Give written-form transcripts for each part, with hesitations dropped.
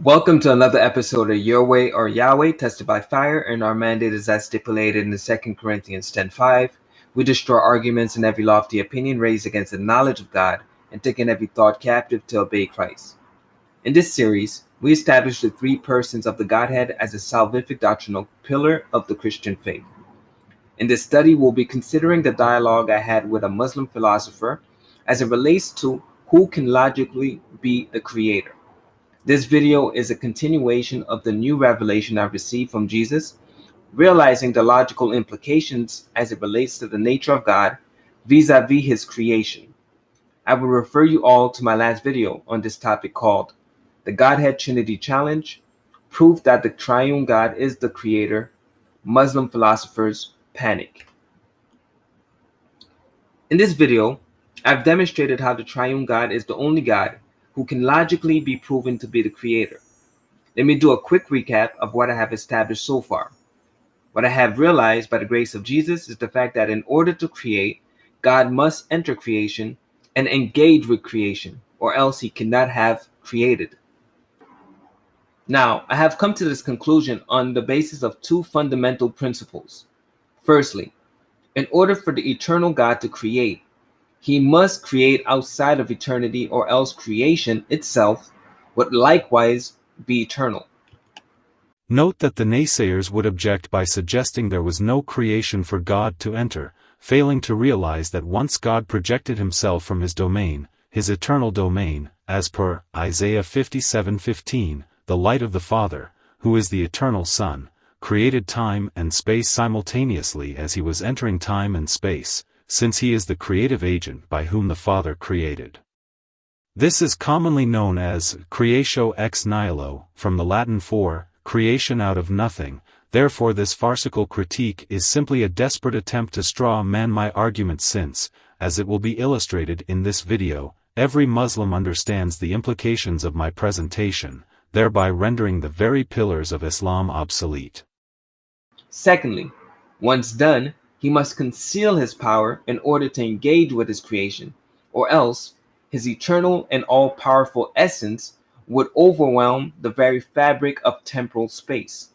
Welcome to another episode of Your Way or Yahweh, tested by fire, and our mandate is as stipulated in 2 Corinthians 10:5. We destroy arguments and every lofty opinion raised against the knowledge of God, and taking every thought captive to obey Christ. In this series, we establish the three persons of the Godhead as a salvific doctrinal pillar of the Christian faith. In this study, we'll be considering the dialogue I had with a Muslim philosopher as it relates to who can logically be the creator. This video is a continuation of the new revelation I've received from Jesus, realizing the logical implications as it relates to the nature of God vis-a-vis his creation. I will refer you all to my last video on this topic called The Godhead Trinity Challenge, Proof that the Triune God is the Creator, Muslim Philosophers Panic. In this video, I've demonstrated how the Triune God is the only God who can logically be proven to be the creator. Let me do a quick recap of what I have established so far. What I have realized by the grace of Jesus is the fact that in order to create, God must enter creation and engage with creation, or else he cannot have created. Now, I have come to this conclusion on the basis of two fundamental principles. Firstly, in order for the eternal God to create, he must create outside of eternity, or else creation itself would likewise be eternal. Note that the naysayers would object by suggesting there was no creation for God to enter, failing to realize that once God projected himself from his domain, his eternal domain, as per Isaiah 57:15, the light of the Father, who is the eternal Son, created time and space simultaneously as he was entering time and space, since he is the creative agent by whom the Father created. This is commonly known as creatio ex nihilo, from the Latin for creation out of nothing. Therefore this farcical critique is simply a desperate attempt to straw man my argument since, as it will be illustrated in this video, every Muslim understands the implications of my presentation, thereby rendering the very pillars of Islam obsolete. Secondly, once done, he must conceal his power in order to engage with his creation, or else his eternal and all-powerful essence would overwhelm the very fabric of temporal space.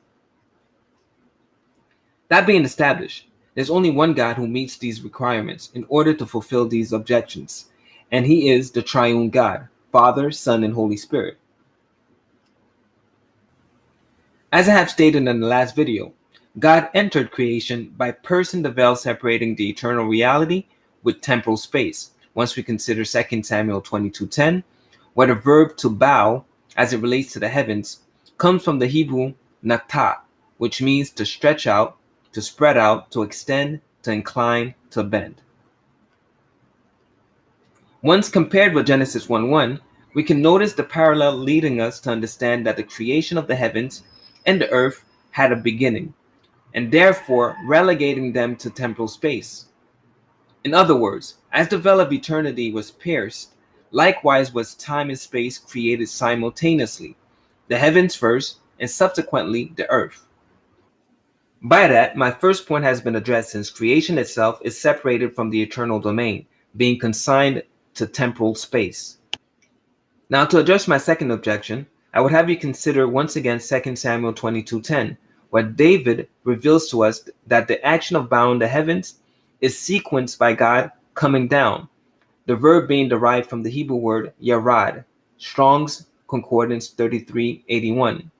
That being established, there's only one God who meets these requirements in order to fulfill these objections, and he is the Triune God, Father, Son, and Holy Spirit. As I have stated in the last video, God entered creation by piercing the veil separating the eternal reality with temporal space. Once we consider 2 Samuel 22:10, where the verb to bow, as it relates to the heavens, comes from the Hebrew natah, which means to stretch out, to spread out, to extend, to incline, to bend. Once compared with Genesis 1:1, we can notice the parallel leading us to understand that the creation of the heavens and the earth had a beginning, and therefore relegating them to temporal space. In other words, as the veil of eternity was pierced, likewise was time and space created simultaneously, the heavens first, and subsequently the earth. By that, my first point has been addressed, since creation itself is separated from the eternal domain, being consigned to temporal space. Now, to address my second objection, I would have you consider once again 2 Samuel 22:10, where David reveals to us that the action of bowing the heavens is sequenced by God coming down, the verb being derived from the Hebrew word yarad, Strong's Concordance 3381.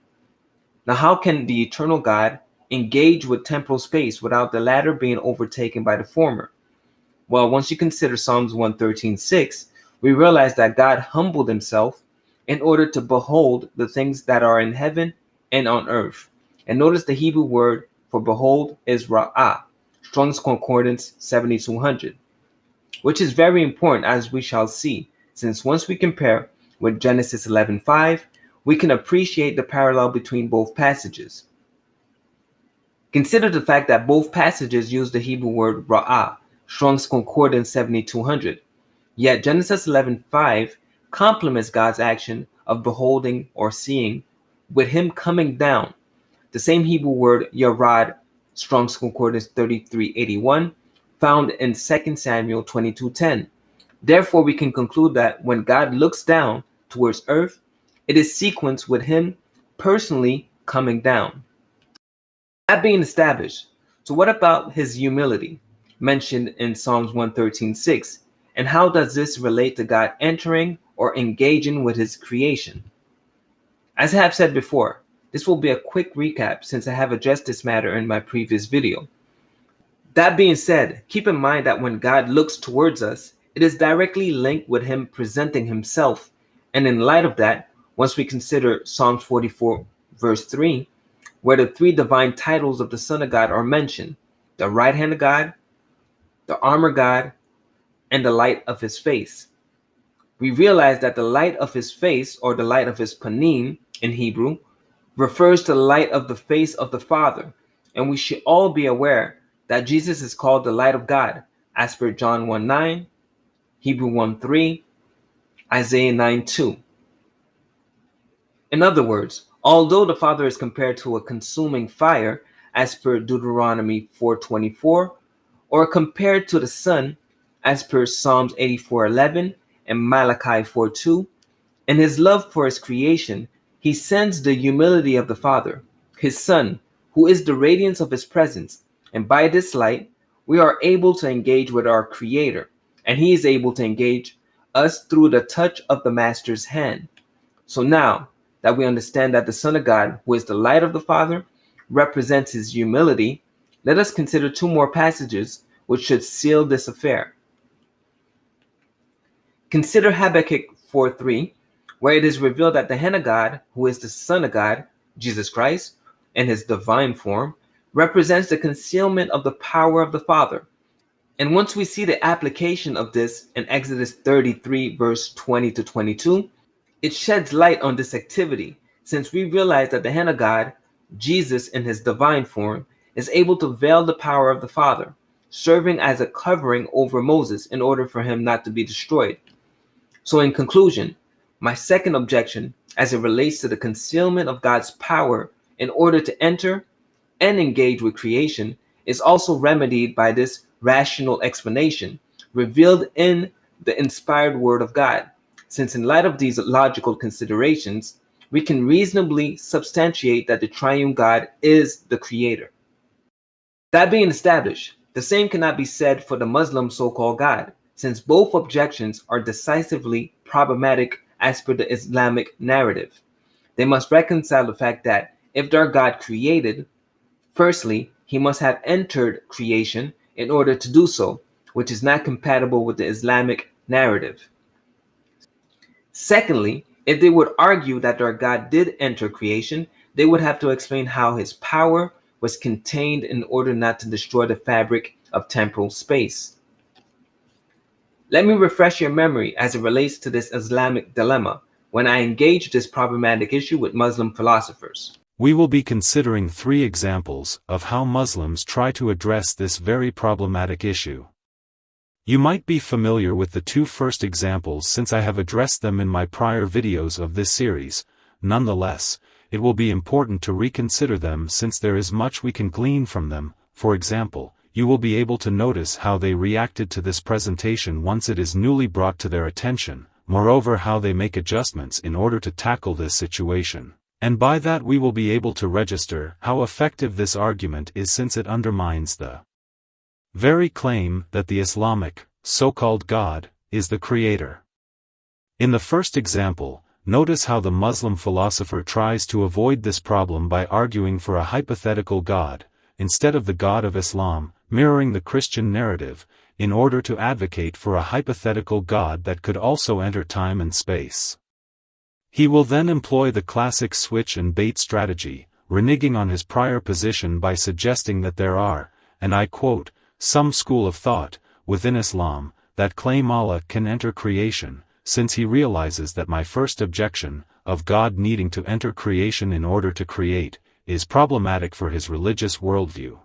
Now, how can the eternal God engage with temporal space without the latter being overtaken by the former? Well, once you consider Psalms 113:6, we realize that God humbled himself in order to behold the things that are in heaven and on earth. And notice the Hebrew word for behold is ra'ah, Strong's Concordance 7200, which is very important, as we shall see, since once we compare with Genesis 11:5, we can appreciate the parallel between both passages. Consider the fact that both passages use the Hebrew word ra'ah, Strong's Concordance 7200, yet Genesis 11:5 complements God's action of beholding or seeing with him coming down. The same Hebrew word yarad, Strong's Concordance 3381, found in 2 Samuel 22:10. Therefore, we can conclude that when God looks down towards earth, it is sequenced with him personally coming down. That being established, so what about his humility mentioned in Psalms 113:6? And how does this relate to God entering or engaging with his creation? As I have said before, this will be a quick recap since I have addressed this matter in my previous video. That being said, keep in mind that when God looks towards us, it is directly linked with him presenting himself. And in light of that, once we consider Psalms 44 verse 3, where the three divine titles of the Son of God are mentioned: the right hand of God, the arm of God, and the light of his face. We realize that the light of his face, or the light of his panim in Hebrew, refers to the light of the face of the Father. And we should all be aware that Jesus is called the light of God, as per John 1:9, Hebrew 1:3, Isaiah 9:2. In other words, although the Father is compared to a consuming fire, as per Deuteronomy 4:24, or compared to the Son, as per Psalms 84:11 and Malachi 4:2, in his love for his creation, he sends the humility of the Father, his Son, who is the radiance of his presence, and by this light, we are able to engage with our Creator, and he is able to engage us through the touch of the Master's hand. So now that we understand that the Son of God, who is the light of the Father, represents his humility, let us consider two more passages which should seal this affair. Consider Habakkuk 4:3, where it is revealed that the hand of God, who is the Son of God, Jesus Christ, in his divine form, represents the concealment of the power of the Father. And once we see the application of this in Exodus 33 verse 20 to 22, it sheds light on this activity, since we realize that the hand of God, Jesus in his divine form, is able to veil the power of the Father, serving as a covering over Moses in order for him not to be destroyed. So in conclusion, my second objection, as it relates to the concealment of God's power in order to enter and engage with creation, is also remedied by this rational explanation revealed in the inspired Word of God, since in light of these logical considerations, we can reasonably substantiate that the triune God is the Creator. That being established, the same cannot be said for the Muslim so-called God, since both objections are decisively problematic as per the Islamic narrative. They must reconcile the fact that if their God created, firstly, he must have entered creation in order to do so, which is not compatible with the Islamic narrative. Secondly, if they would argue that their God did enter creation, they would have to explain how his power was contained in order not to destroy the fabric of temporal space. Let me refresh your memory as it relates to this Islamic dilemma when I engage this problematic issue with Muslim philosophers. We will be considering 3 examples of how Muslims try to address this very problematic issue. You might be familiar with the 2 first examples since I have addressed them in my prior videos of this series. Nonetheless, it will be important to reconsider them since there is much we can glean from them. For example, you will be able to notice how they reacted to this presentation once it is newly brought to their attention, moreover how they make adjustments in order to tackle this situation. And by that we will be able to register how effective this argument is since it undermines the very claim that the Islamic, so-called God, is the Creator. In the first example, notice how the Muslim philosopher tries to avoid this problem by arguing for a hypothetical God, instead of the God of Islam, mirroring the Christian narrative, in order to advocate for a hypothetical God that could also enter time and space. He will then employ the classic switch and bait strategy, reneging on his prior position by suggesting that there are, and I quote, some school of thought, within Islam, that claim Allah can enter creation, since he realizes that my first objection, of God needing to enter creation in order to create, is problematic for his religious worldview.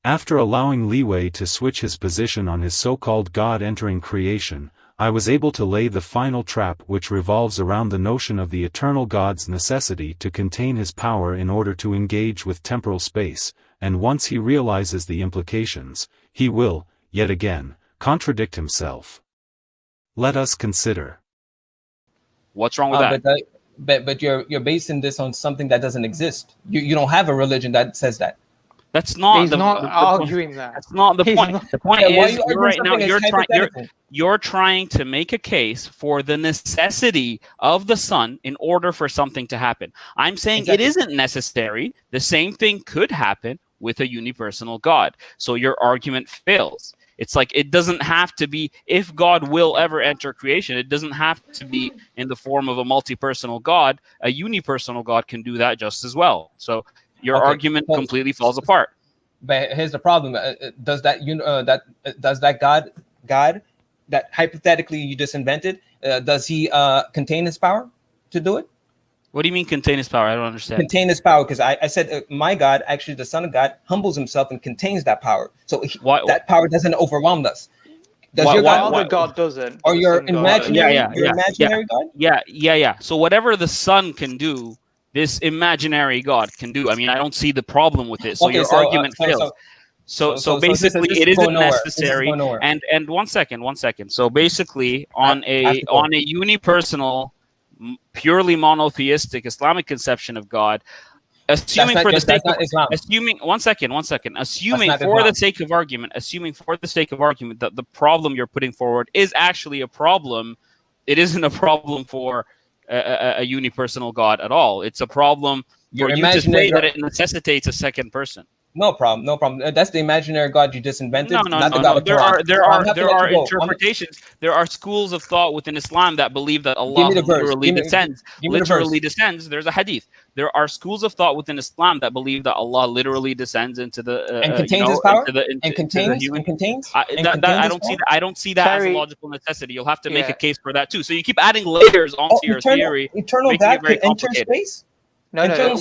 After allowing leeway to switch his position on his so-called God entering creation, I was able to lay the final trap which revolves around the notion of the eternal God's necessity to contain his power in order to engage with temporal space, and once he realizes the implications, he will, yet again, contradict himself. Let us consider. What's wrong with that? but you're basing this on something that doesn't exist. You don't have a religion that says that. That's not He's the not point. arguing that. That's not the He's point. not- The point Yeah, why are is you you're arguing right now. something that's hypothetical? You're trying to make a case for the necessity of the sun in order for something to happen. I'm saying Exactly. it isn't necessary. The same thing could happen with a unipersonal God. So your argument fails. It's like it doesn't have to be, if God will ever enter creation, it doesn't have to be in the form of a multi-personal God. A unipersonal God can do that just as well. So your Okay, argument so- completely falls apart. But here's the problem: does that God that hypothetically you just invented, does he contain his power to do it? What do you mean contain his power? I don't understand. Contain his power, because I said my God, actually the Son of God, humbles himself and contains that power, so that power doesn't overwhelm us. Does your While God, the God doesn't, or the your sun God imaginary, doesn't. your imaginary God? Yeah. So whatever the sun can do, this imaginary God can do. I mean, I don't see the problem with it. So Okay, your argument fails. So basically, this is it isn't going nowhere. This is necessary. going nowhere. And one second. So basically, on a unipersonal, purely monotheistic Islamic conception of God, assuming for the sake of assuming one second, assuming for the sake of argument, that the problem you're putting forward is actually a problem. It isn't a problem for a unipersonal God at all. It's a problem for you to say that it necessitates a second person. No problem. That's the imaginary God you just invented. No. There are interpretations. There are schools of thought within Islam that believe that Allah literally descends. There's a hadith. There are schools of thought within Islam that believe that Allah literally descends into the and contains his power and contains. I don't see that as a logical necessity. You'll have to make a case for that too. So you keep adding layers onto your theory. Eternal God could enter space. No, of course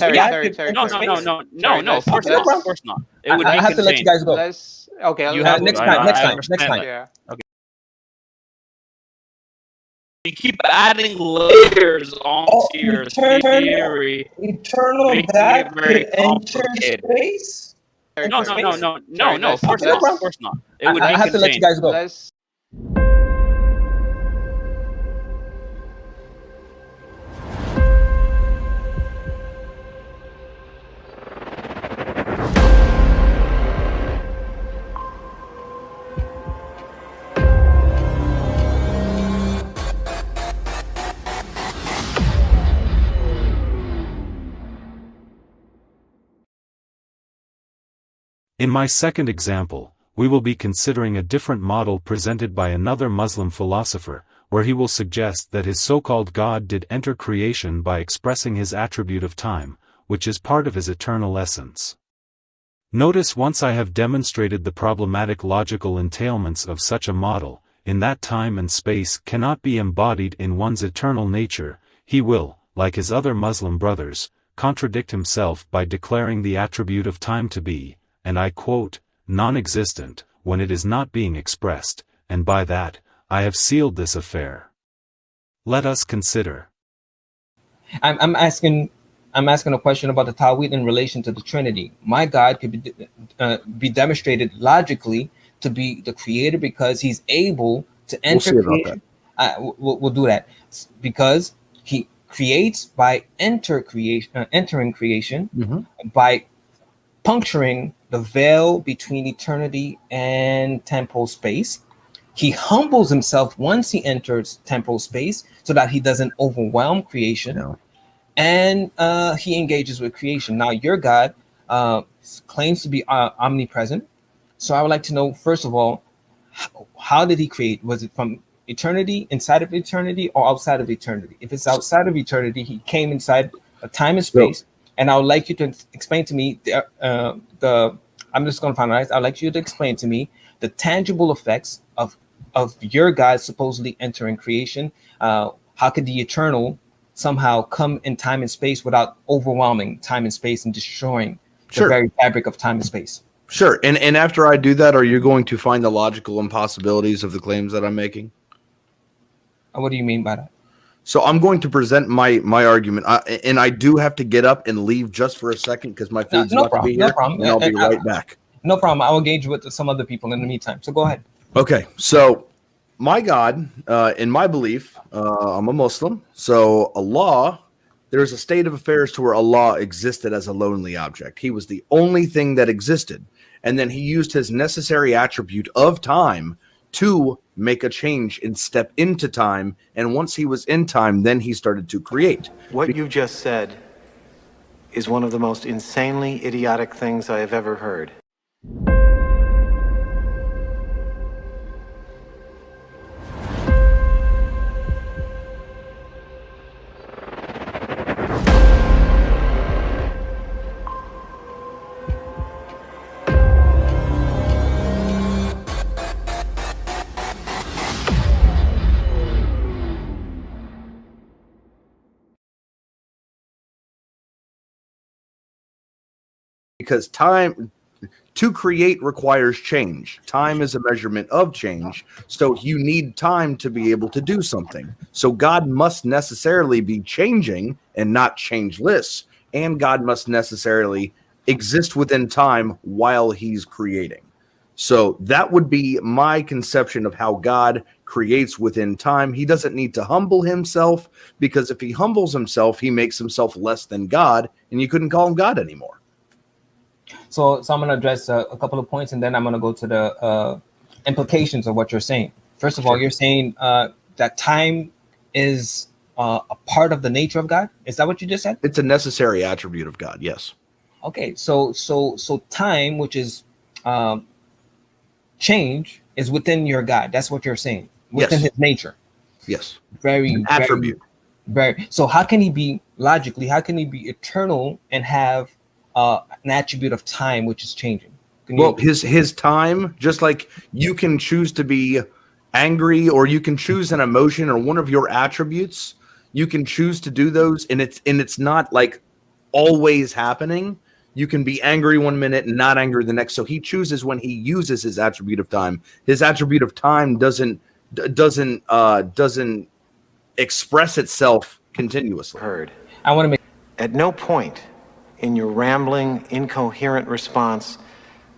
not. It would I be have to let you guys go. Next time. Yeah. Okay. You keep adding layers onto your theory. Eternal God could enter space. No. Of course not. It would be I have to let you guys go. In my second example, we will be considering a different model presented by another Muslim philosopher, where he will suggest that his so-called God did enter creation by expressing his attribute of time, which is part of his eternal essence. Notice once I have demonstrated the problematic logical entailments of such a model, in that time and space cannot be embodied in one's eternal nature, he will, like his other Muslim brothers, contradict himself by declaring the attribute of time to be, and I quote, non-existent, when it is not being expressed, and by that, I have sealed this affair. Let us consider. I'm asking a question about the Tawhid in relation to the Trinity. My God could be demonstrated logically to be the creator because he's able to enter creation. We'll do that because he creates by entering creation, by puncturing the veil between eternity and temporal space. He humbles himself once he enters temporal space so that he doesn't overwhelm creation. And he engages with creation. Now, your God claims to be omnipresent. So I would like to know, first of all, how did he create? Was it from eternity, inside of eternity, or outside of eternity? If it's outside of eternity, he came inside a time and space. And I would like you to explain to me I'm just going to finalize. I'd like you to explain to me the tangible effects of your God supposedly entering creation. How could the eternal somehow come in time and space without overwhelming time and space and destroying the very fabric of time and space? Sure. And after I do that, are you going to find the logical impossibilities of the claims that I'm making? What do you mean by that? So I'm going to present my argument, and I do have to get up and leave just for a second because my food's about to be here, and I'll be right back. No problem. I will engage with some other people in the meantime. So go ahead. Okay. So my God, in my belief, I'm a Muslim. So Allah There's a state of affairs to where Allah existed as a lonely object. He was the only thing that existed. And then he used his necessary attribute of time to make a change and step into time. And once he was in time, then he started to create. What you just said is one of the most insanely idiotic things I have ever heard. Because time to create requires change. Time is a measurement of change. So you need time to be able to do something. So God must necessarily be changing and not changeless. And God must necessarily exist within time while he's creating. So that would be my conception of how God creates within time. He doesn't need to humble himself, because if he humbles himself, he makes himself less than God, and you couldn't call him God anymore. So I'm going to address a couple of points, and then I'm going to go to the implications of what you're saying. First of all, you're saying that time is a part of the nature of God. Is that what you just said? It's a necessary attribute of God. Yes. Okay. So time, which is change, is within your God. That's what you're saying. Within his nature. Yes. Very attribute. Very. So how can he be logically? How can he be eternal and have an attribute of time which is changing? Well, his time, just like you can choose to be angry, or you can choose an emotion or one of your attributes, you can choose to do those, and it's not like always happening. You can be angry one minute and not angry the next. So he chooses when he uses his attribute of time. His attribute of time doesn't express itself continuously. I want to make At no point in your rambling, incoherent response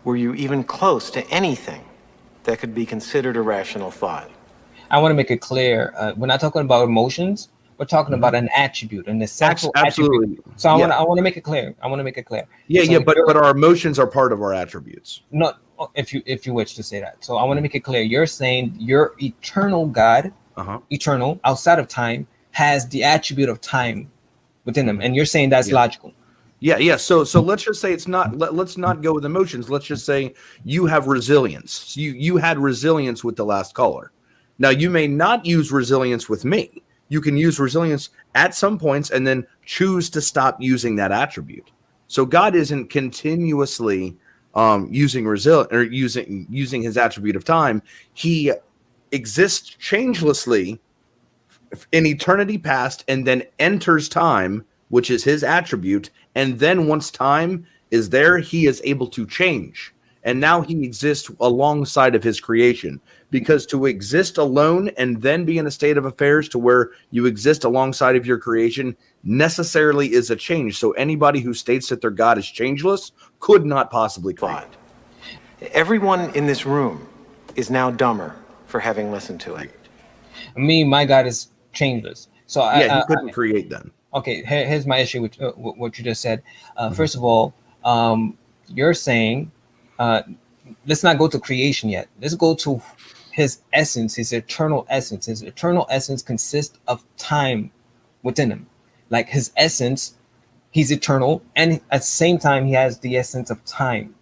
were you even close to anything that could be considered a rational thought. I want to make it clear. We're not talking about emotions. We're talking about an attribute, an essential attribute. So I want to make it clear. Yeah, but our emotions are part of our attributes. No, if you wish to say that. So I want to make it clear. You're saying your eternal God, eternal, outside of time, has the attribute of time within him, and you're saying that's logical. Yeah. So let's just say it's not. Let's not go with emotions. Let's just say you have resilience. You had resilience with the last caller. Now you may not use resilience with me. You can use resilience at some points and then choose to stop using that attribute. So God isn't continuously using using his attribute of time. He exists changelessly in eternity past, and then enters time, which is his attribute. And then once time is there, he is able to change. And now he exists alongside of his creation, because to exist alone and then be in a state of affairs to where you exist alongside of your creation necessarily is a change. So anybody who states that their God is changeless could not possibly create. Everyone in this room is now dumber for having listened to it. My God is changeless. So he couldn't create then. Okay, here's my issue with what you just said. First of all, you're saying, let's not go to creation yet. Let's go to his essence, his eternal essence. His eternal essence consists of time within him. Like his essence, he's eternal, and at the same time, he has the essence of time.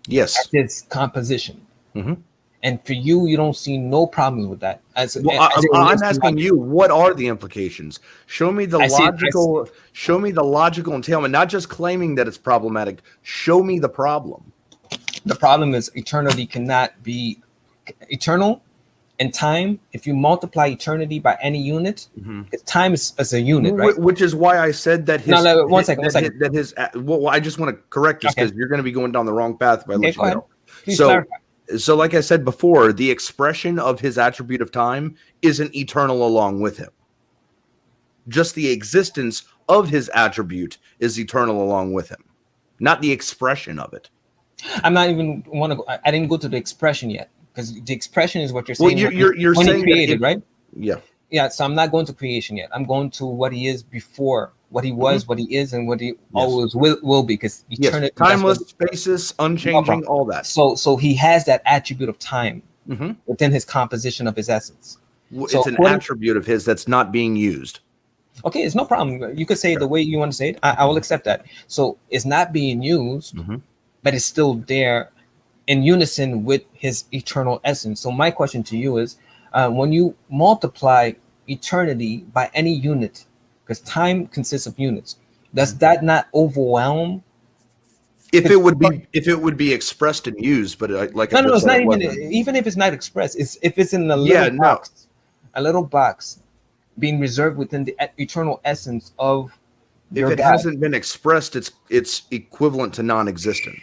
Yes. That's his composition. And for you, you don't see no problems with that. I'm asking you, what are the implications? Show me the logical entailment, not just claiming that it's problematic. Show me the problem. The problem is eternity cannot be eternal in time. If you multiply eternity by any unit, time is as a unit, right? Which is why I said that his... No, one second. Well, I just want to correct this, because you're going to be going down the wrong path by letting you know. Please clarify. So like I said before, the expression of his attribute of time isn't eternal along with him. Just the existence of his attribute is eternal along with him, not the expression of it. I'm not even want to. I didn't go to the expression yet, because the expression is what you're saying. Well, you're when saying he created, right? Yeah. Yeah. So I'm not going to creation yet. I'm going to what he is before what he was, what he is, and what he always will be, because eternity, timeless, spaces, unchanging, all that. So he has that attribute of time within his composition of his essence. It's an attribute of his that's not being used. Okay, it's no problem. You could say it the way you want to say it. I will accept that. So it's not being used, but it's still there in unison with his eternal essence. So my question to you is, when you multiply eternity by any unit, because time consists of units, does that not overwhelm? If it would be expressed and used, but like no, it's not even if it's not expressed. It's if it's in a little box, a little box being reserved within the eternal essence of. If it hasn't been expressed, it's equivalent to non-existent.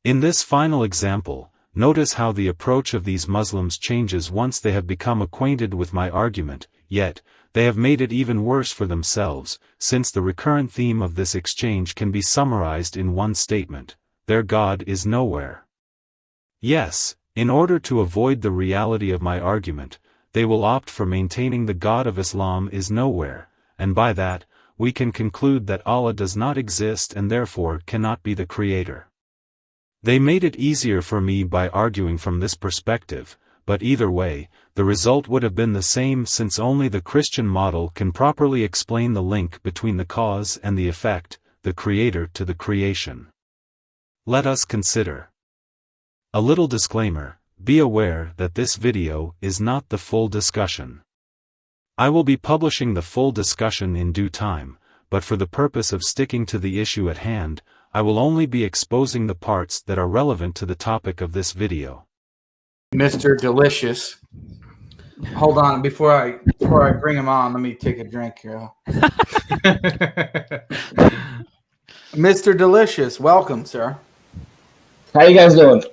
In this final example, notice how the approach of these Muslims changes once they have become acquainted with my argument, yet, they have made it even worse for themselves, since the recurrent theme of this exchange can be summarized in one statement: their God is nowhere. Yes, in order to avoid the reality of my argument, they will opt for maintaining the God of Islam is nowhere, and by that, we can conclude that Allah does not exist and therefore cannot be the creator. They made it easier for me by arguing from this perspective, but either way, the result would have been the same, since only the Christian model can properly explain the link between the cause and the effect, the creator to the creation. Let us consider. A little disclaimer: be aware that this video is not the full discussion. I will be publishing the full discussion in due time, but for the purpose of sticking to the issue at hand, I will only be exposing the parts that are relevant to the topic of this video. Mr. Delicious. Hold on, before I bring him on, let me take a drink here. Mr. Delicious, welcome, sir. How you guys doing?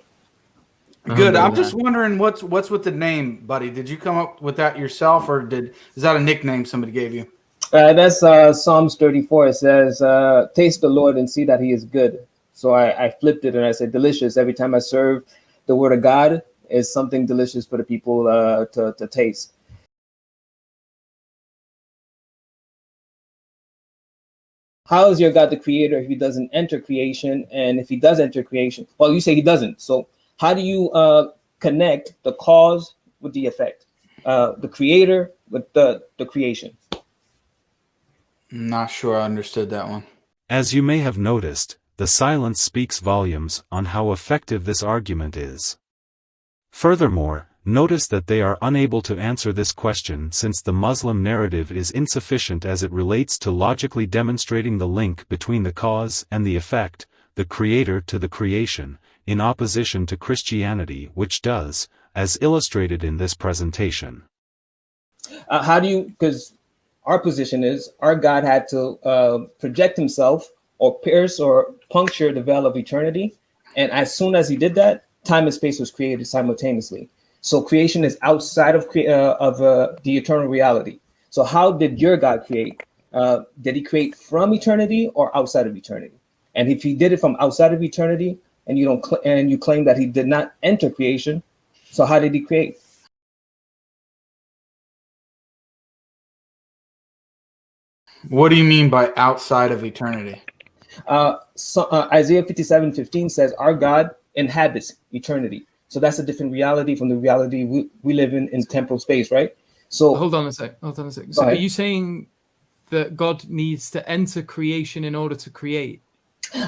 Good. I'm just wondering what's with the name, buddy. Did you come up with that yourself, or is that a nickname somebody gave you? That's Psalms 34. It says, taste the Lord and see that he is good. So I flipped it and I said delicious. Every time I serve the word of God, is something delicious for the people to taste. How is your God the creator if he doesn't enter creation? And if he does enter creation, well, you say he doesn't. So how do you connect the cause with the effect? The creator with the creation? I'm not sure I understood that one. As you may have noticed, the silence speaks volumes on how effective this argument is. Furthermore, notice that they are unable to answer this question, since the Muslim narrative is insufficient as it relates to logically demonstrating the link between the cause and the effect, the creator to the creation, in opposition to Christianity, which does, as illustrated in this presentation. How do you, because our position is our God had to project himself or pierce or puncture the veil of eternity. And as soon as he did that, time and space was created simultaneously. So creation is outside of the eternal reality. So how did your God create? Did he create from eternity or outside of eternity? And if he did it from outside of eternity, and you claim that he did not enter creation, so how did he create? What do you mean by outside of eternity? Isaiah 57:15 says our God inhabits eternity. So that's a different reality from the reality we live in temporal space, right? So hold on a sec. So are you saying that God needs to enter creation in order to create?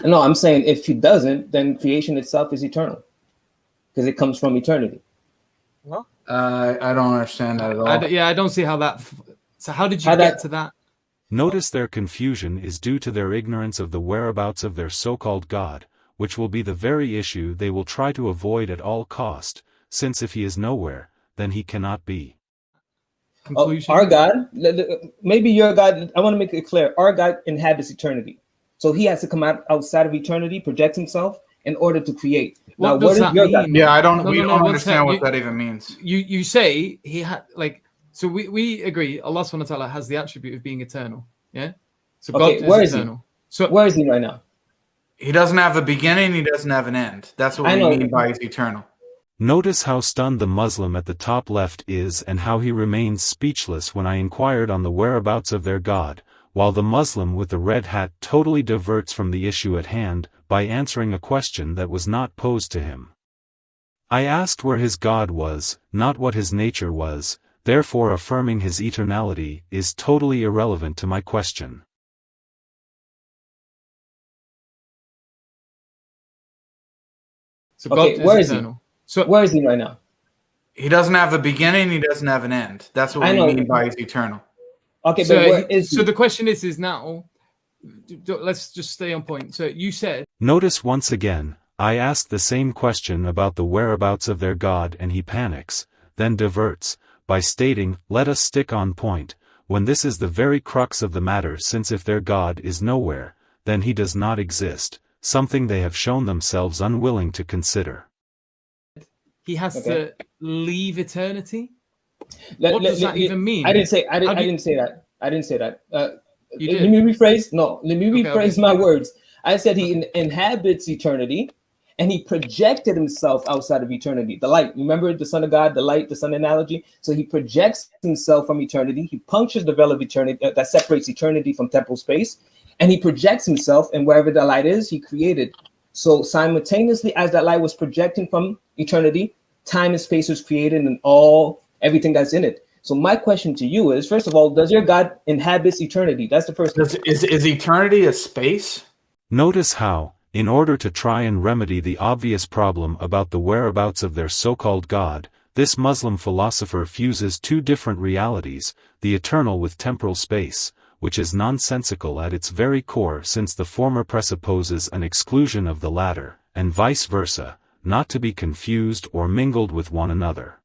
No, I'm saying if he doesn't, then creation itself is eternal because it comes from eternity. No, I don't understand that at all. I don't see how that. So how did you get to that? Notice their confusion is due to their ignorance of the whereabouts of their so-called God, which will be the very issue they will try to avoid at all cost, since if he is nowhere, then he cannot be. Our God, maybe your God, I want to make it clear, our God inhabits eternity. So he has to come outside of eternity, project himself in order to create. Now, what does that mean? Yeah, I don't. We don't understand what that even means. You say he had like. So we agree. Allah subhanahu wa ta'ala has the attribute of being eternal. Yeah. So okay, God is eternal. So where is he right now? He doesn't have a beginning. He doesn't have an end. That's what we mean by he's eternal. Notice how stunned the Muslim at the top left is and how he remains speechless when I inquired on the whereabouts of their God, while the Muslim with the red hat totally diverts from the issue at hand by answering a question that was not posed to him. I asked where his God was, not what his nature was, therefore affirming his eternality is totally irrelevant to my question. So okay, where is eternal. He? So where is he right now? He doesn't have a beginning. He doesn't have an end. That's what we mean by he's eternal. Okay, so but where is he? So the question is now, let's just stay on point. So you said. Notice once again, I asked the same question about the whereabouts of their God and he panics, then diverts, by stating, let us stick on point, when this is the very crux of the matter, since if their God is nowhere, then he does not exist, something they have shown themselves unwilling to consider. He has to leave eternity? What does that even mean? I didn't say that. I didn't say that. You did. Let me rephrase. No, let me rephrase my words. I said he inhabits eternity, and he projected himself outside of eternity. The light. Remember the Son of God, the light, the sun analogy? So he projects himself from eternity. He punctures the veil of eternity that separates eternity from temporal space, and he projects himself, and wherever the light is, he created. So simultaneously, as that light was projecting from eternity, time and space was created, and everything that's in it. So my question to you is, first of all, does your God inhabit eternity? That's the first question. Is eternity a space? Notice how, in order to try and remedy the obvious problem about the whereabouts of their so-called God, this Muslim philosopher fuses two different realities, the eternal with temporal space, which is nonsensical at its very core since the former presupposes an exclusion of the latter, and vice versa, not to be confused or mingled with one another.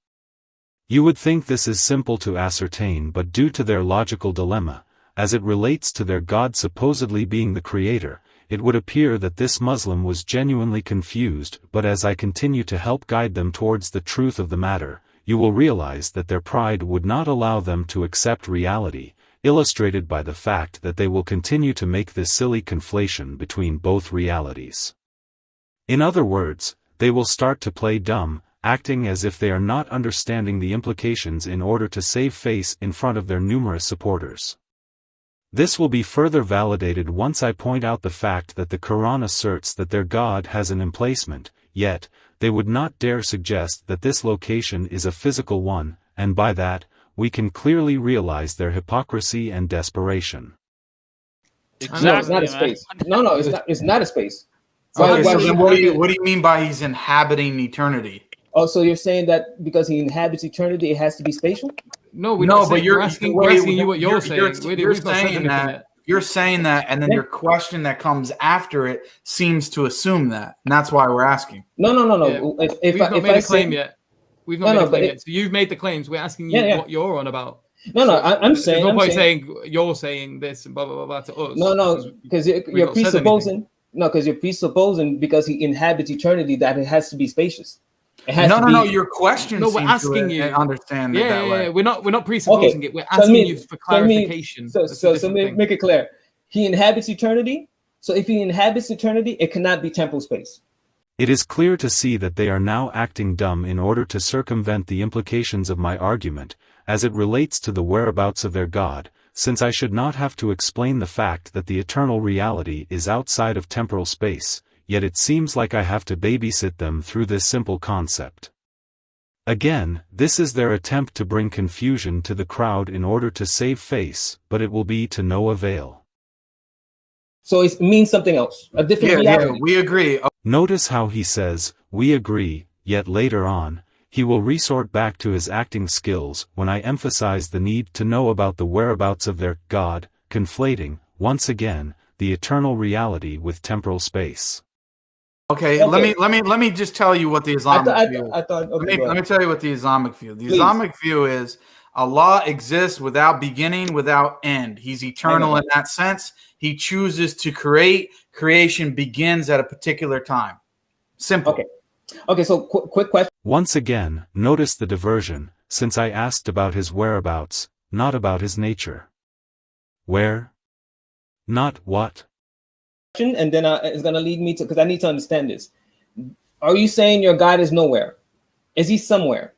You would think this is simple to ascertain, but due to their logical dilemma, as it relates to their God supposedly being the creator, it would appear that this Muslim was genuinely confused, but as I continue to help guide them towards the truth of the matter, you will realize that their pride would not allow them to accept reality, illustrated by the fact that they will continue to make this silly conflation between both realities. In other words, they will start to play dumb, acting as if they are not understanding the implications in order to save face in front of their numerous supporters. This will be further validated once I point out the fact that the Quran asserts that their God has an emplacement, yet, they would not dare suggest that this location is a physical one, and by that, we can clearly realize their hypocrisy and desperation. Exactly, no, it's not a space. No, it's not a space. So then what do you mean by he's inhabiting eternity? Oh, so you're saying that because he inhabits eternity, it has to be spatial? No, we're asking you what you're saying. You're saying that, and then your question that comes after it seems to assume that, and that's why we're asking. No. Yeah. We've not made a claim yet. We've not made a claim yet. So you've made the claims. We're asking you what you're on about. I'm saying. There's no point saying you're saying this and blah blah blah to us. No, because you're presupposing. No, because you're presupposing because he inhabits eternity that it has to be spacious. No. Your question. No, we're asking you. Understand it that way. We're not presupposing it. We're asking you for clarification. So make it clear. He inhabits eternity. So if he inhabits eternity, it cannot be temporal space. It is clear to see that they are now acting dumb in order to circumvent the implications of my argument, as it relates to the whereabouts of their God, since I should not have to explain the fact that the eternal reality is outside of temporal space, yet it seems like I have to babysit them through this simple concept. Again, this is their attempt to bring confusion to the crowd in order to save face, but it will be to no avail. So it means something else, a different reality. Yeah, we agree. Notice how he says, we agree, yet later on, he will resort back to his acting skills when I emphasize the need to know about the whereabouts of their God, conflating, once again, the eternal reality with temporal space. Okay. Let me just tell you what the Islamic view is. Let me tell you what the Islamic view. The Islamic view is Allah exists without beginning, without end. He's eternal in that sense. He chooses to create. Creation begins at a particular time. Simple. Okay, so quick question. Once again, notice the diversion, since I asked about his whereabouts, not about his nature. Where? Not what? And then it's going to lead me to, because I need to understand this. Are you saying your God is nowhere? Is he somewhere?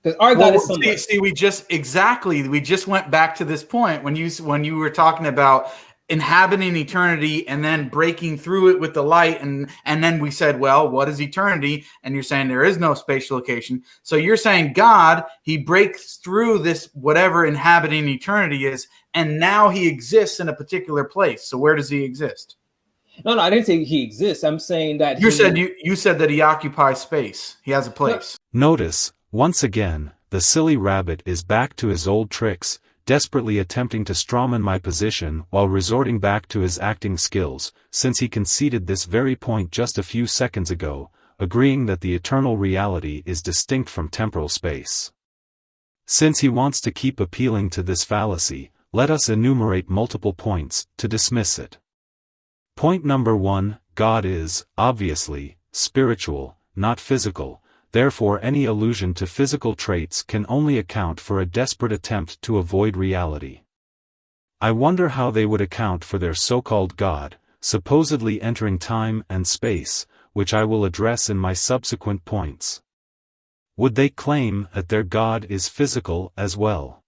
Because our God is somewhere. See, we just went back to this point when you were talking about inhabiting eternity and then breaking through it with the light, and then we said, well, what is eternity? And you're saying there is no spatial location. So you're saying God, he breaks through this whatever inhabiting eternity is, and now he exists in a particular place. So where does he exist? No, I didn't say he exists. I'm saying that you said that he occupies space. He has a place. Notice, once again, the silly rabbit is back to his old tricks, desperately attempting to strawman my position while resorting back to his acting skills, since he conceded this very point just a few seconds ago, agreeing that the eternal reality is distinct from temporal space. Since he wants to keep appealing to this fallacy, let us enumerate multiple points to dismiss it. Point number 1, God is, obviously, spiritual, not physical, therefore any allusion to physical traits can only account for a desperate attempt to avoid reality. I wonder how they would account for their so-called God, supposedly entering time and space, which I will address in my subsequent points. Would they claim that their God is physical as well?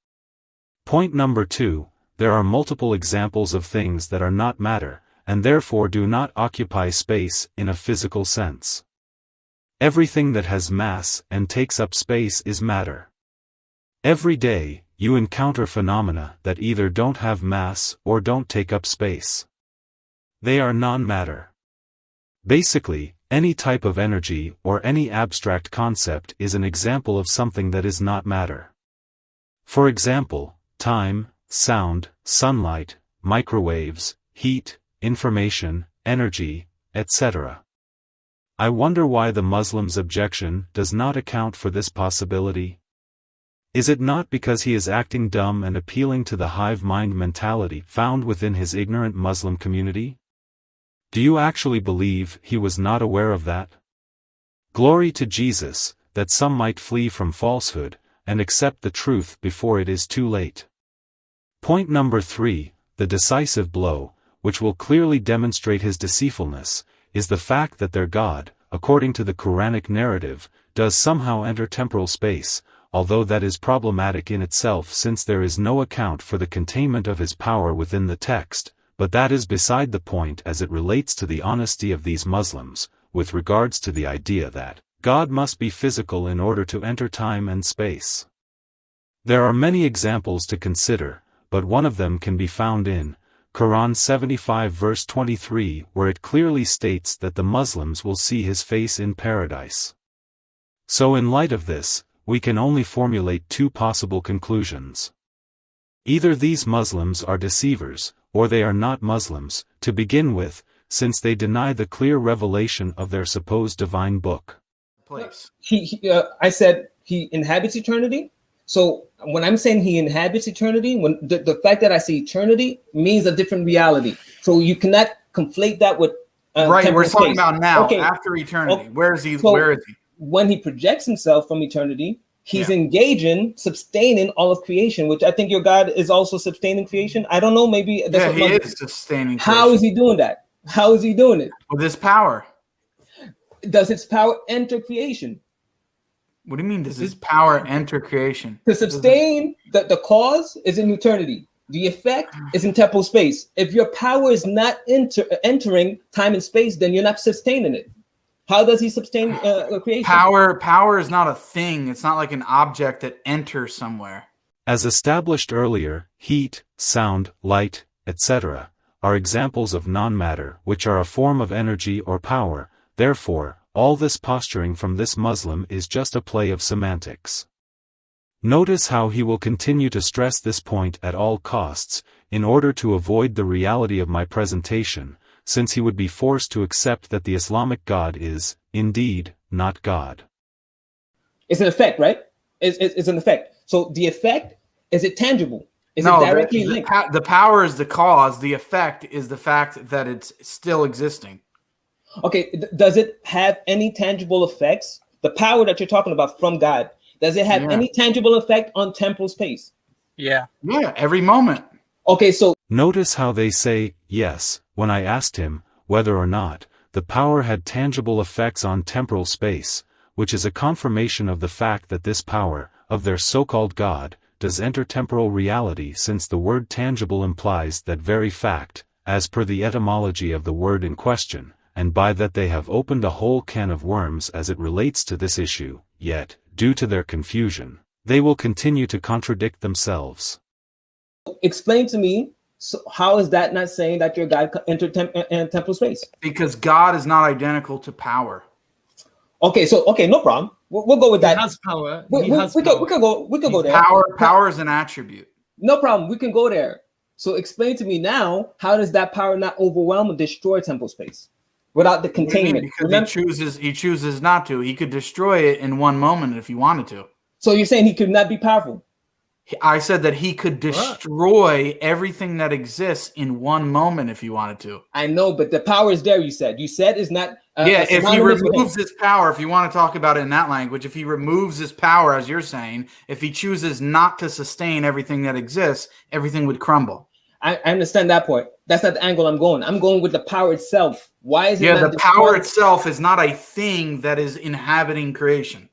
Point number 2, there are multiple examples of things that are not matter, and therefore do not occupy space in a physical sense. Everything that has mass and takes up space is matter. Every day, you encounter phenomena that either don't have mass or don't take up space. They are non-matter. Basically, any type of energy or any abstract concept is an example of something that is not matter. For example, time, sound, sunlight, microwaves, heat, information, energy, etc. I wonder why the Muslim's objection does not account for this possibility. Is it not because he is acting dumb and appealing to the hive mind mentality found within his ignorant Muslim community? Do you actually believe he was not aware of that? Glory to Jesus, that some might flee from falsehood, and accept the truth before it is too late. Point number 3, the decisive blow, which will clearly demonstrate his deceitfulness, is the fact that their God, according to the Quranic narrative, does somehow enter temporal space, although that is problematic in itself since there is no account for the containment of his power within the text, but that is beside the point as it relates to the honesty of these Muslims, with regards to the idea that God must be physical in order to enter time and space. There are many examples to consider, but one of them can be found in Quran 75 verse 23, where it clearly states that the Muslims will see his face in paradise. So in light of this, we can only formulate two possible conclusions. Either these Muslims are deceivers, or they are not Muslims, to begin with, since they deny the clear revelation of their supposed divine book. I said he inhabits eternity. So when I'm saying he inhabits eternity, when the fact that I say eternity means a different reality. So you cannot conflate that with right. We're talking about now, okay. After eternity. Okay. Where is he? So where is he? When he projects himself from eternity, he's engaging, sustaining all of creation, which I think your God is also sustaining creation. I don't know. Maybe that's he is sustaining. How is he doing that? How is he doing it? With his power. Does his power enter creation? What do you mean, does his power enter creation? To sustain, the cause is in eternity. The effect is in temporal space. If your power is not entering time and space, then you're not sustaining it. How does he sustain creation? Power is not a thing. It's not like an object that enters somewhere. As established earlier, heat, sound, light, etc. are examples of non-matter, which are a form of energy or power. Therefore, all this posturing from this Muslim is just a play of semantics. Notice how he will continue to stress this point at all costs, in order to avoid the reality of my presentation, since he would be forced to accept that the Islamic God is, indeed, not God. It's an effect, right? It's an effect. So the effect, is it tangible? Is it directly linked? The power is the cause. The effect is the fact that it's still existing. Okay, does it have any tangible effects? The power that you're talking about from God, does it have any tangible effect on temporal space? Yeah, every moment. Okay, so notice how they say, yes, when I asked him whether or not the power had tangible effects on temporal space, which is a confirmation of the fact that this power, of their so-called God, does enter temporal reality, since the word tangible implies that very fact, as per the etymology of the word in question, and by that they have opened a whole can of worms as it relates to this issue, yet, due to their confusion, they will continue to contradict themselves. Explain to me, so how is that not saying that your God entered temporal space? Because God is not identical to power. Okay, no problem. We'll go with that. He has power. We could go there. Power is an attribute. No problem. We can go there. So explain to me now, how does that power not overwhelm and destroy temporal space without the containment? Because he chooses not to. He could destroy it in one moment if he wanted to. So you're saying he could not be powerful? I said that he could destroy everything that exists in one moment if he wanted to. I know, but the power is there. You said is not. If he removes his power, if you want to talk about it in that language, if he removes his power, as you're saying, if he chooses not to sustain everything that exists, everything would crumble. I understand that point. That's not the angle I'm going. I'm going with the power itself. Why is it? Yeah, the power itself is not a thing that is inhabiting creation.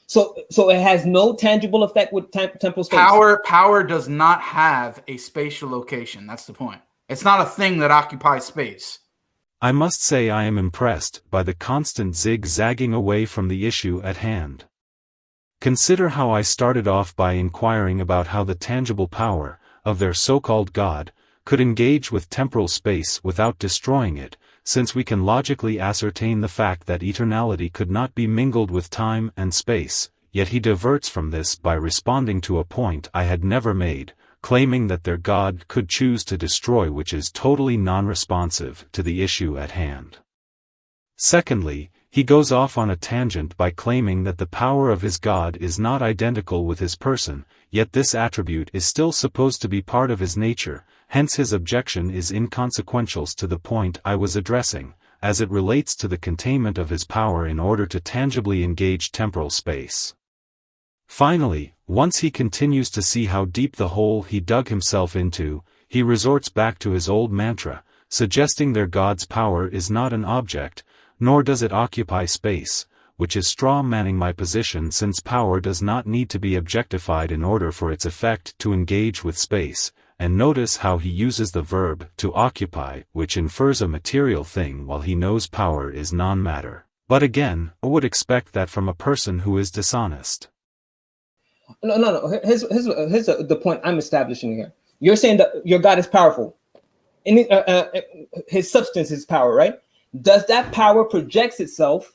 So it has no tangible effect with temporal space. Power does not have a spatial location. That's the point. It's not a thing that occupies space. I must say I am impressed by the constant zigzagging away from the issue at hand. Consider how I started off by inquiring about how the tangible power, of their so-called God, could engage with temporal space without destroying it, since we can logically ascertain the fact that eternality could not be mingled with time and space, yet he diverts from this by responding to a point I had never made, claiming that their God could choose to destroy, which is totally non-responsive to the issue at hand. Secondly, he goes off on a tangent by claiming that the power of his God is not identical with his person, yet this attribute is still supposed to be part of his nature, hence his objection is inconsequential to the point I was addressing, as it relates to the containment of his power in order to tangibly engage temporal space. Finally, once he continues to see how deep the hole he dug himself into, he resorts back to his old mantra, suggesting their God's power is not an object, nor does it occupy space, which is straw-manning my position, since power does not need to be objectified in order for its effect to engage with space, and notice how he uses the verb to occupy, which infers a material thing while he knows power is non-matter. But again, I would expect that from a person who is dishonest. No. Here's the point I'm establishing here. You're saying that your God is powerful. His substance is power, right? Does that power projects itself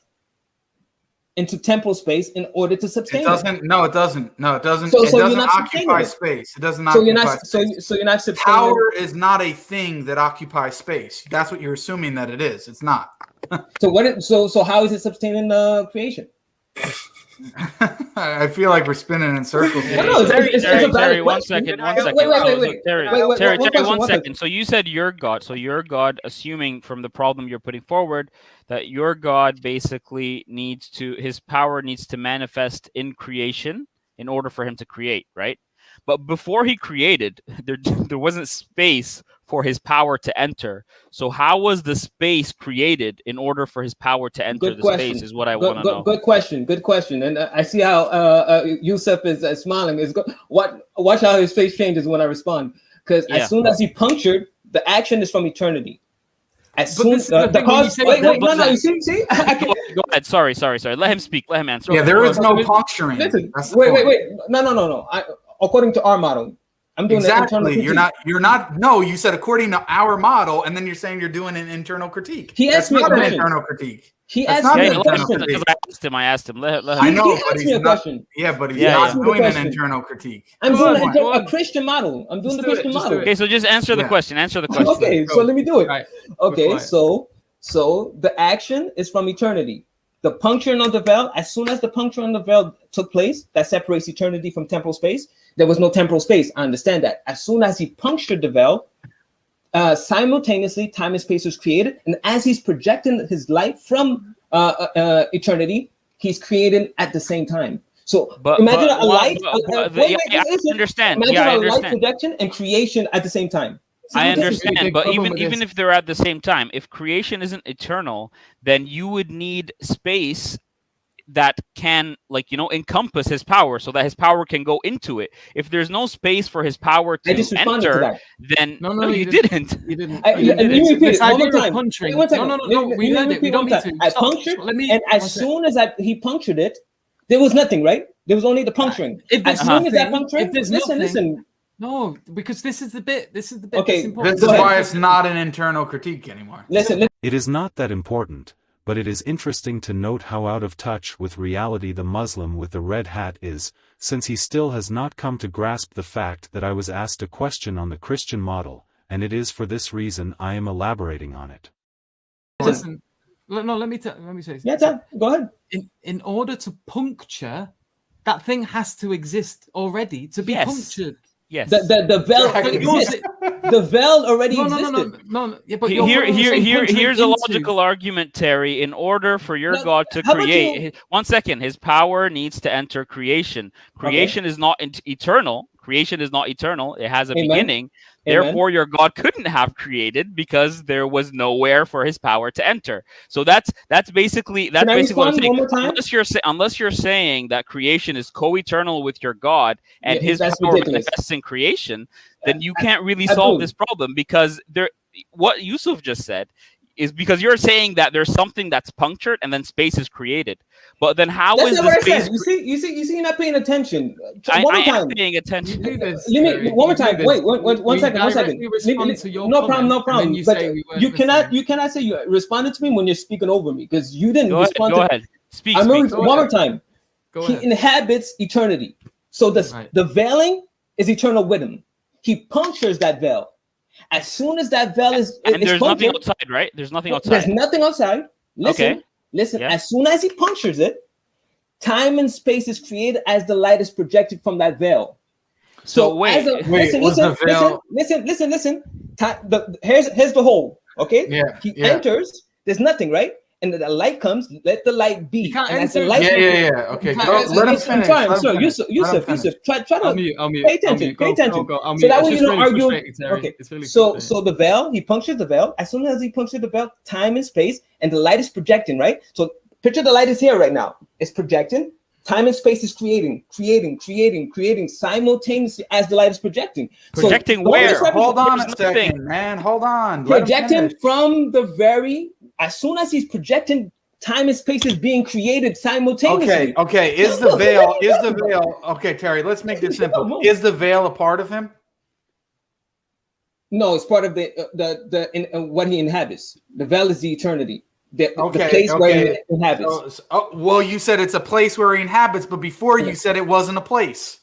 into temporal space in order to sustain it? No, it doesn't. It doesn't occupy space. It doesn't occupy space. So you're not sustaining. Power is not a thing that occupies space. That's what you're assuming that it is. It's not. So how is it sustaining creation? I feel like we're spinning in circles. Terry, one second. Wait, Terry, 1 second. So you said your God. So your God, assuming from the problem you're putting forward, that your God basically his power needs to manifest in creation in order for him to create, right? But before he created, there wasn't space for his power to enter. So how was the space created in order for his power to enter space is what I want to know. Good question. And I see how Yusuf is smiling. Watch how his face changes when I respond. Because as soon as he punctured, the action is from eternity. As soon as the cause. You see? Go ahead. Sorry. Let him speak. Let him answer. Yeah, there is no puncturing. Listen, wait. No. According to our model, I'm doing exactly. You're not. No, you said according to our model, and then you're saying you're doing an internal critique. That's not an internal critique. He asked me a question. I asked him. Let him. I know, but he's not. Yeah, but he's not doing an internal critique. I'm doing a Christian model. I'm doing the Christian model. Okay, so just answer the question. Answer the question. Okay, so let me do it. Right. Okay, so the action is from eternity. The puncturing of the veil, as soon as the puncturing of the veil took place, that separates eternity from temporal space. There was no temporal space. I understand that. As soon as he punctured the veil, simultaneously time and space was created. And as he's projecting his light from eternity, he's creating at the same time. So imagine a light. I understand. Imagine a light projection and creation at the same time. I understand, but even if they're at the same time, if creation isn't eternal, then you would need space that can, like, encompass his power so that his power can go into it. If there's no space for his power to enter, then no, you didn't. You didn't. Let me repeat it one more time. No, we heard it. We don't need to. I punctured, and as soon as he punctured it, there was nothing, right? There was only the puncturing. As soon as that puncturing, listen. No, because this is the bit. Okay, this is why it's not an internal critique anymore. Listen. It is not that important, but it is interesting to note how out of touch with reality the Muslim with the red hat is, since he still has not come to grasp the fact that I was asked a question on the Christian model, and it is for this reason I am elaborating on it. Listen, no, let me say this. Yeah, go ahead. In order to puncture, that thing has to exist already to be punctured. Yes. The veil exists. The veil already existed. No. Yeah, but here's a logical argument, Terry. In order for your God to create, 1 second, his power needs to enter creation. Creation is not eternal. Creation is not eternal. It has a beginning. Therefore, your God couldn't have created because there was nowhere for his power to enter. So that's basically what I'm saying. Unless you're saying that creation is co-eternal with your God and his power manifests in creation, then you can't really solve this problem, because what Yusuf just said is because you're saying that there's something that's punctured and then space is created. But then how is the space? You see, you're not paying attention. I am paying attention. One more time. Wait, one second. No problem. But you cannot say you responded to me when you're speaking over me, because you didn't respond. Go ahead. Speak. One more time. He inhabits eternity. So the veiling is eternal with him. He punctures that veil. As soon as that veil is there's nothing outside, right? There's nothing outside. There's nothing outside. Listen. Yeah. As soon as he punctures it, time and space is created as the light is projected from that veil. So listen. Here's the hole. Okay. Yeah. He enters. There's nothing, right? And the light comes. Let the light be. Okay. Let him finish. Yusuf, try to pay attention. So that way you don't argue. Okay. So the veil, he punctures the veil. As soon as he punctures the veil, time and space, and the light is projecting, right? So picture the light is here right now. It's projecting. Time and space is creating simultaneously as the light is projecting. Projecting where? Hold on a second, man. Hold on. Projecting from the very. As soon as he's projecting, time and space is being created simultaneously. Okay. Is the veil? Okay, Terry. Let's make this simple. Is the veil a part of him? No, it's part of what he inhabits. The veil is the eternity. The place where he inhabits. Well, you said it's a place where he inhabits, but before you said it wasn't a place.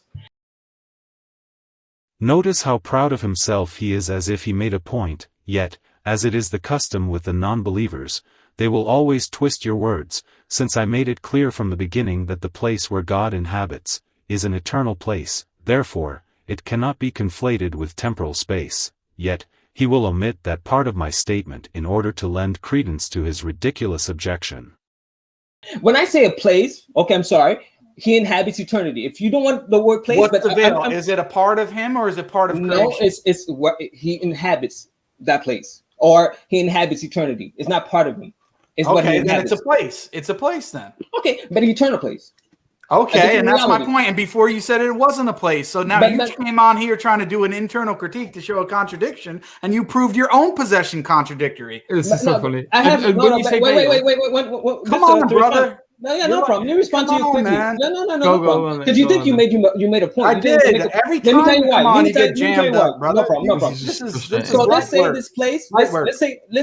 Notice how proud of himself he is, as if he made a point, yet, as it is the custom with the non-believers, they will always twist your words, since I made it clear from the beginning that the place where God inhabits is an eternal place. Therefore, it cannot be conflated with temporal space. Yet, he will omit that part of my statement in order to lend credence to his ridiculous objection. When I say a place, okay, I'm sorry, he inhabits eternity. If you don't want the word place, what's the veil? Is it a part of him or is it part of creation? No, it's what he inhabits that place, or he inhabits eternity. It's not part of him. It's what he inhabits. Then it's a place. It's a place then. Okay, but an eternal place. Okay, and that's my point. And before you said it wasn't a place. So now you came on here trying to do an internal critique to show a contradiction, and you proved your own possession contradictory. This is so funny. I have wait. Come on, brother. No problem. You respond to you quickly. No problem. Because you think you made a point. I did. Every time. Let me tell you why. You get jammed up, brother. No problem. So let's say this place. Let's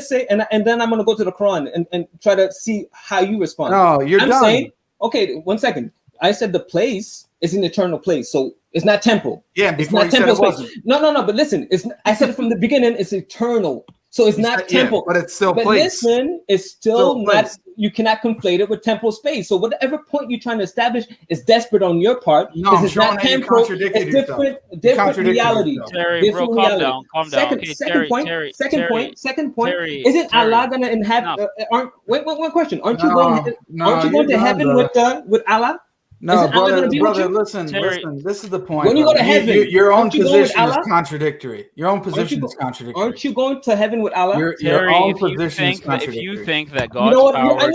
say, and then I'm gonna go to the Quran and try to see how you respond. No, you're done. I'm saying, okay, 1 second. I said the place is an eternal place, so it's not temporal. Yeah, before you said it wasn't. No. But listen, I said it from the beginning. It's eternal, so it's not temporal. But it's still place. But listen, it's still not. You cannot conflate it with temporal space. So whatever point you're trying to establish is desperate on your part. No, I'm it's not temporal. It's different reality. Terry, bro, calm down. Second point. Isn't Allah gonna inhabit? One question. Aren't you going to heaven with Allah? No, brother, listen. This is the point. When you go to heaven, your own position is contradictory. Your own position is contradictory. Aren't you going to heaven with Allah? Your own position is contradictory. If you think that God's power...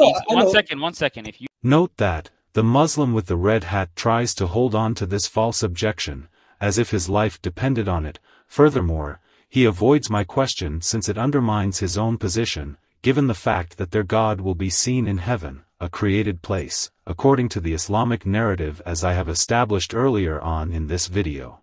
One second. Note that, The Muslim with the red hat tries to hold on to this false objection, as if his life depended on it. Furthermore, he avoids my question since it undermines his own position, given the fact that their God will be seen in heaven, a created place, according to the Islamic narrative as I have established earlier on in this video.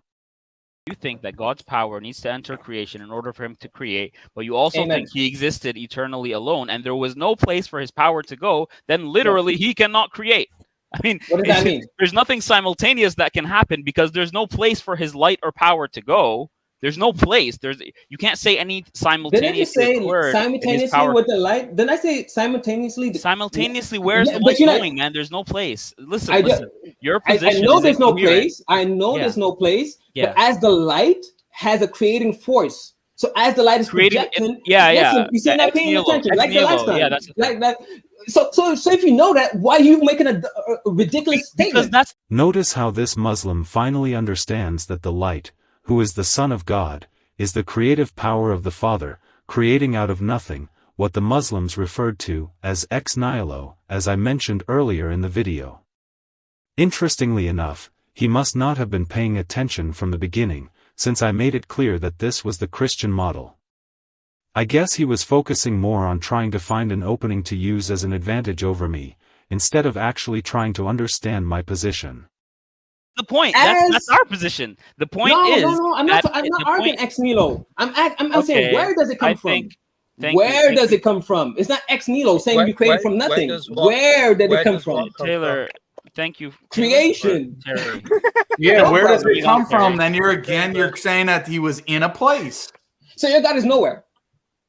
You think that God's power needs to enter creation in order for him to create, but you also think he existed eternally alone and there was no place for his power to go, then literally he cannot create. I mean, what does that mean? There's nothing simultaneous that can happen because there's no place for his light or power to go. There's no place. You can't say any simultaneously word simultaneously with the light. Then I say simultaneously. Simultaneously, where's the light going, man? There's no place. Listen. Your position. I know there's no place. I know there's no place. But as the light has a creating force. So as the light is projecting, listen, you see, not paying attention, like the lifestyle. Yeah, that's like that. So if you know that, why are you making a ridiculous statement? Notice how this Muslim finally understands that the light, who is the Son of God, is the creative power of the Father, creating out of nothing, what the Muslims referred to as ex nihilo, as I mentioned earlier in the video. Interestingly enough, he must not have been paying attention from the beginning, since I made it clear that this was the Christian model. I guess he was focusing more on trying to find an opening to use as an advantage over me, instead of actually trying to understand my position. The point. That's our position. The point is. No, I'm not arguing ex nihilo. I'm saying, where does it come from? Where does it come from? It's not ex nihilo saying you created from nothing. Where did it come from? Taylor, thank you. Creation. Yeah, where does it come from? Then you're saying that he was in a place. So your God is nowhere.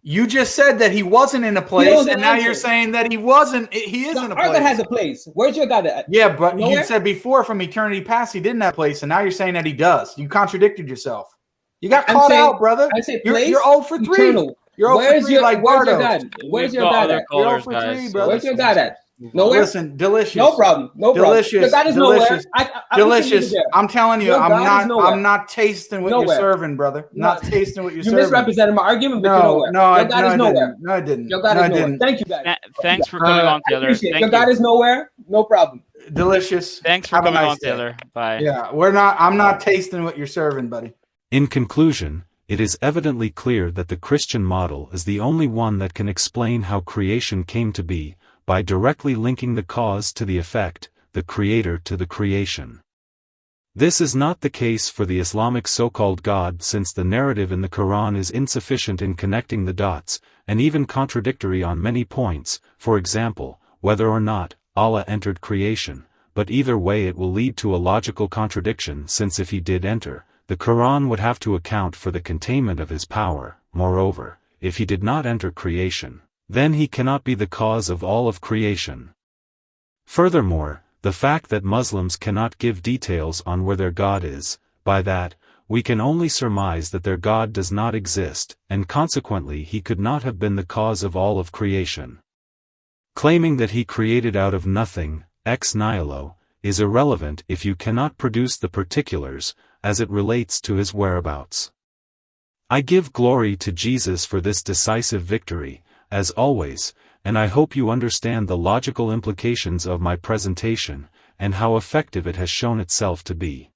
You just said that he wasn't in a place, and now you're saying that he wasn't. He is in a place. Our God has a place. Where's your God at? Yeah, but you said before from eternity past he didn't have a place, and now you're saying that he does. You contradicted yourself. You got caught out, brother. I say place. You're 0 for 3. Eternal. You're 0 for 3 like Bardo. Where's your God at? You're 0 for 3, brother. Where's your God at? Nowhere. Listen, delicious. No problem. No delicious, problem. Your God is delicious. nowhere. Delicious. I'm telling you, I'm not tasting what you're serving, brother. Not tasting what you're serving. You misrepresented my argument, but your God is nowhere. No, I didn't. Your God is nowhere. Thank you, guys. Thanks for coming on, Taylor. Your God is nowhere. No problem. Delicious. Thanks for coming on, Taylor. Bye. Yeah, I'm not tasting what you're serving, buddy. In conclusion, it is evidently clear that the Christian model is the only one that can explain how creation came to be, by directly linking the cause to the effect, the creator to the creation. This is not the case for the Islamic so-called God, since the narrative in the Quran is insufficient in connecting the dots, and even contradictory on many points, for example, whether or not Allah entered creation, but either way it will lead to a logical contradiction, since if he did enter, the Quran would have to account for the containment of his power. Moreover, if he did not enter creation, then he cannot be the cause of all of creation. Furthermore, the fact that Muslims cannot give details on where their God is, by that, we can only surmise that their God does not exist, and consequently he could not have been the cause of all of creation. Claiming that he created out of nothing, ex nihilo, is irrelevant if you cannot produce the particulars, as it relates to his whereabouts. I give glory to Jesus for this decisive victory, as always, and I hope you understand the logical implications of my presentation, and how effective it has shown itself to be.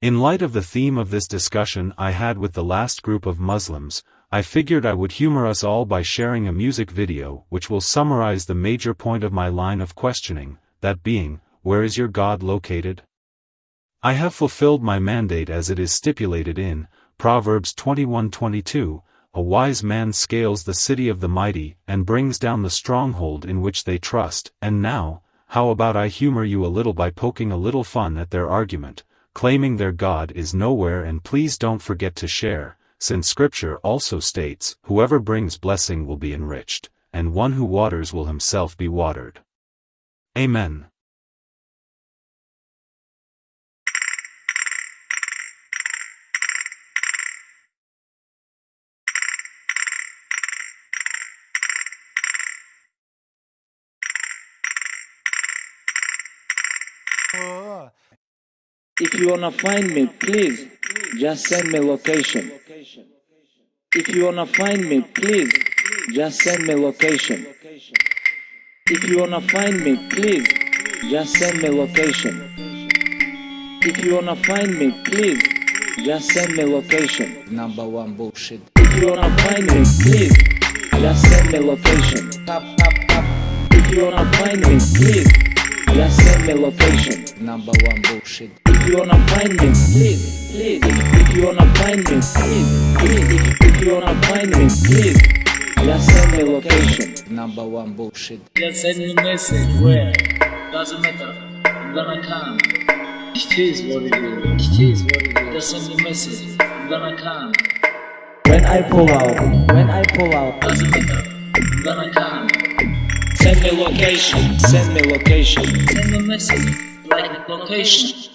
In light of the theme of this discussion I had with the last group of Muslims, I figured I would humor us all by sharing a music video which will summarize the major point of my line of questioning, that being, where is your God located? I have fulfilled my mandate as it is stipulated in Proverbs 21:22, a wise man scales the city of the mighty and brings down the stronghold in which they trust. And now, how about I humor you a little by poking a little fun at their argument, claiming their God is nowhere, and please don't forget to share, since scripture also states, whoever brings blessing will be enriched, and one who waters will himself be watered. Amen. If you wanna find me, please, just send me location. If you wanna find me, please, just send me location. If you wanna find me, please, just send me location. If you wanna find me, please, just send me location. Number one bullshit. If you wanna find me, please, just send me location. If you wanna find me, please, just send me location. Number one bullshit. If you wanna find me, please, please. If you wanna find me, please, please. If you wanna find me, please, just send me location. Number one bullshit. Just send me message where, doesn't matter, I'm gonna come. It is what it is, it is what it is. Just send me message, I'm gonna come. When I pull out, doesn't matter, I'm gonna come. Send me location, send me location. Send me message, like location.